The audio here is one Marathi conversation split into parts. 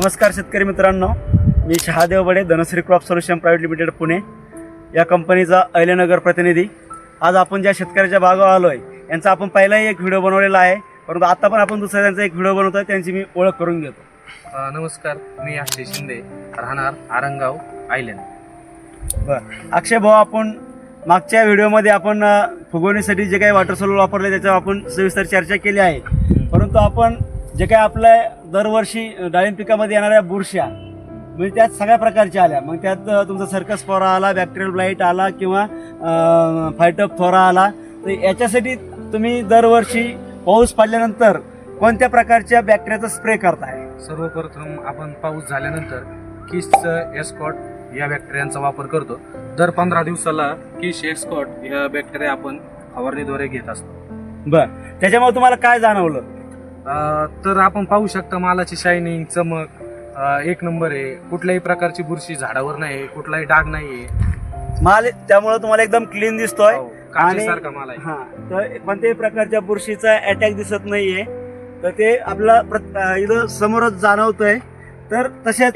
नमस्कार शेतकरी मित्रांनो, मी Shahadev Bade, Dhanashree crop solution private limited Pune या कंपनीचा अहिल्यानगर प्रतिनिधी। आज आपण ज्या शेतकऱ्याच्या बागावर आलो आहे यांचा आपण पहिलाही एक व्हिडिओ बनवलेला आहे, परंतु आता पण आपण दुसऱ्या त्यांचा एक व्हिडिओ बनवतो आहे, त्यांची मी ओळख करून घेतो। नमस्कार, मी अक्षय शिंदे, राहणार आरंगाव आयलंड। बरं अक्षय भाऊ, आपण मागच्या व्हिडिओमध्ये आपण फुगवणीसाठी जे काही वॉटर सोल्युशन वापरले त्याच्यावर आपण सविस्तर चर्चा केली आहे, परंतु आपण जे काही आपल्या दरवर्षी डाळिंब पिकामध्ये येणाऱ्या बुरश्या म्हणजे त्यात सगळ्या प्रकारच्या आल्या, मग त्यात तुमचा सर्कस फ्लोरा आला, बॅक्टेरियल ब्लाइट आला किंवा फायटोप्थोरा आला, तर याच्यासाठी तुम्ही दरवर्षी पाऊस पडल्यानंतर कोणत्या प्रकारच्या बॅक्टेरियाचा स्प्रे करताय? सर्वप्रथम आपण पाऊस झाल्यानंतर किस एस्कॉट या बॅक्टेरियांचा वापर करतो। दर 15 दिवसाला किस एस्कॉट या बॅक्टेरिया आपण फवारणीद्वारे घेत असतो। बरं, त्याच्यामुळे तुम्हाला काय जाणवलं? तर आपण पाहू शकता मालाची शायनिंग, चमक एक नंबर आहे। कुठल्याही प्रकारची बुरशी झाडावर नाही, कुठलाही डाग नाहीये, माल त्यामुळे तुम्हाला एकदम क्लीन दिसतोय आणि सारखा माल आहे। हा, तर कोणत्याही प्रकारच्या बुरशीचा अटॅक दिसत नाहीये, तर ते आपला इथं समोरच जाणवतोय। तर तसेच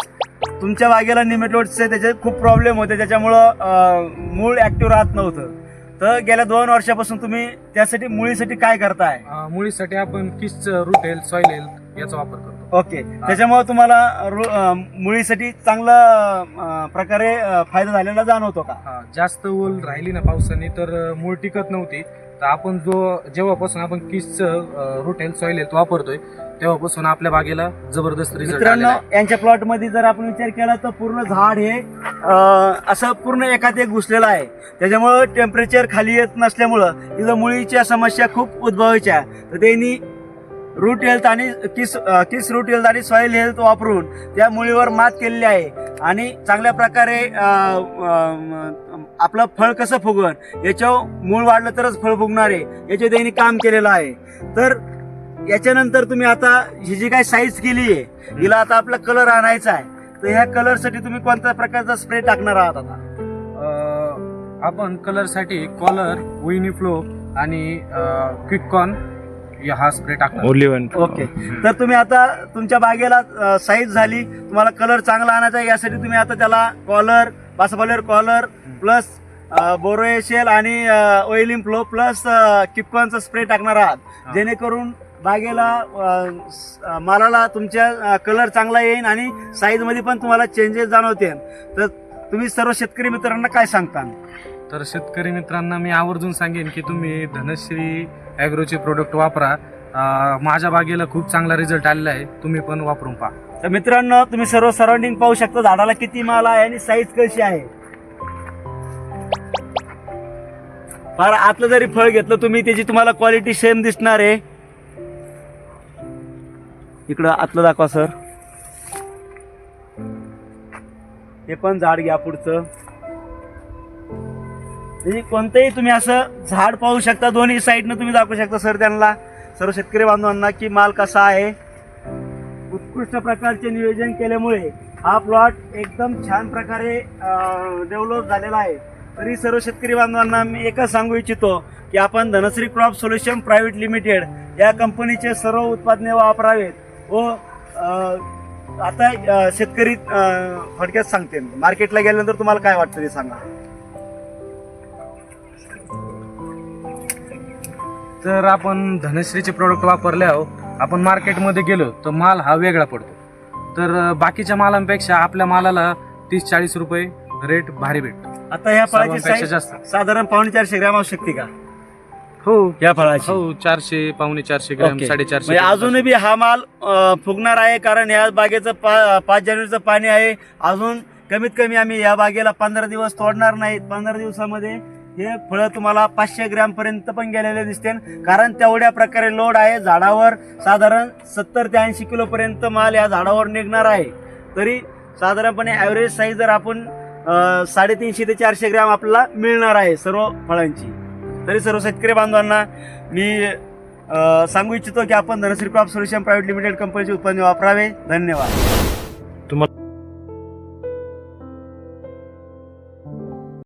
तुमच्या बागेला निमेटोड्सचे त्याचे खूप प्रॉब्लेम होते, त्याच्यामुळं मूळ ऍक्टिव्ह राहत नव्हतं। तर गेल्या 2 वर्षापासून तुम्ही त्यासाठी मुळीसाठी काय करताय? मुळीसाठी आपण किस रूट हेल्थ, सॉइल हेल्थ याचा वापर करतो। ओके, त्याच्यामुळे तुम्हाला मुळीसाठी चांगला प्रकारे फायदा झालेला जाणवतो का? जास्त ओल राहिली ना पावसाने तर मूळ टिकत नव्हती, तर आपण जेव्हापासून आपण किस रूट हेल्थ, सॉइल हेल्थ वापरतोय तेव्हापासून आपल्या बागेला जबरदस्त रिझल्ट मित्रांनो, यांच्या प्लॉट मध्ये जर आपण विचार केला तर पूर्ण झाड हे असं पूर्ण एकात एक घुसलेलं आहे, त्याच्यामुळं टेम्परेचर खाली येत नसल्यामुळं इथं मुळीच्या समस्या खूप उद्भवायच्या। तर त्यांनी रूट हेल्थ आणि किस रूट हेल्थ आणि सॉइल हेल्थ वापरून त्या मुळीवर मात केलेली आहे आणि चांगल्या प्रकारे आपलं फळ कसं फुगन याच्यावर मूळ वाढलं तरच फळ फुगणार आहे याच्यावर त्यांनी काम केलेलं आहे। तर याच्यानंतर तुम्ही आता ही जी काही साईज केली आहे हिला आता आपला कलर आणायचा आहे, तर ह्या कलरसाठी तुम्ही कोणत्या प्रकारचा स्प्रे टाकणार आहात? आता आपण कलरसाठी कॉलर, विनिफ्लो आणि क्विककॉन हा स्प्रे टाकणार। ओके, तर तुम्ही आता तुमच्या बागेला साईज झाली, तुम्हाला कलर चांगला आणायचा आहे, यासाठी तुम्ही आता त्याला कॉलर, बासाफॉलियर कॉलर प्लस बोरोएशियल आणि ऑइलिंग फ्लो प्लस क्विककॉनचा स्प्रे टाकणार आहात, जेणेकरून बागेला मालाला तुमच्या कलर चांगला येईल आणि साईज मध्ये पण तुम्हाला चेंजेस जाणवतील। तर तुम्ही सर्व शेतकरी मित्रांना काय सांगता? तर शेतकरी मित्रांना मी आवर्जून सांगेन की तुम्ही धनश्री ॲग्रोचे प्रोडक्ट वापरा। माझ्या बागेला खूप चांगला रिझल्ट आलेला आहे, तुम्ही पण वापरून पहा। तर मित्रांनो, तुम्ही सर्व सराउंडिंग पाहू शकता, झाडाला किती माल आहे आणि साईज कशी आहे। फार आतलं जरी फळ घेतलं तुम्ही त्याची तुम्हाला क्वालिटी सेम दिसणार आहे। इकडं आतलं दाखवा सर, हे पण झाड घ्या पुढचं, कोणतंही तुम्ही असं झाड पाहू शकता, दोन्ही साईडनं तुम्ही दाखवू शकता सर त्यांना, सर्व शेतकरी बांधवांना की माल कसा आहे। उत्कृष्ट प्रकारचे नियोजन केल्यामुळे हा प्लॉट एकदम छान प्रकारे डेव्हलप झालेला आहे। तरी सर्व शेतकरी बांधवांना मी एकच सांगू इच्छितो की आपण Dhanashree crop solution private limited या कंपनीचे सर्व उत्पादने वापरावेत व आता शेतकरी थोडक्यात सांगते, मार्केटला गेल्यानंतर तुम्हाला काय वाटतं ते सांगा। तर आपण धनश्रीचे प्रोडक्ट वापरल्यावर आपण मार्केटमध्ये गेलो तर माल हा वेगळा पडतो, तर बाकीच्या मालांपेक्षा आपल्या मालाला 30-40 रुपये रेट भारी भेटतो। आता ह्या फळाची सर्वांपेक्षा साईज जास्त साधारण 450 ग्रॅम असू शकते का? हो, या फळाची 400, पावणे 400 ग्रॅम, ओके. 450 म्हणजे अजूनही बी हा माल फुगणार आहे, कारण या बागेचं 5 जानेवारीचं पाणी आहे। अजून कमीत कमी आम्ही या बागेला 15 दिवस तोडणार नाहीत, 15 दिवसामध्ये हे फळं तुम्हाला 500 ग्रॅम पर्यंत पण गेलेले दिसतील, कारण तेवढ्या प्रकारे लोड आहे झाडावर। साधारण 70 ते 80 किलो पर्यंत माल या झाडावर निघणार आहे। तरी साधारणपणे ॲव्हरेज साईज जर आपण 350 ते 400 ग्रॅम आपल्याला मिळणार आहे सर्व फळांची। तरी सर्व शेतकरी बांधवांना मी सांगू इच्छितो की आपण Dhanashree crop solution private limited कंपनीचे उत्पादने वापरावे। धन्यवाद।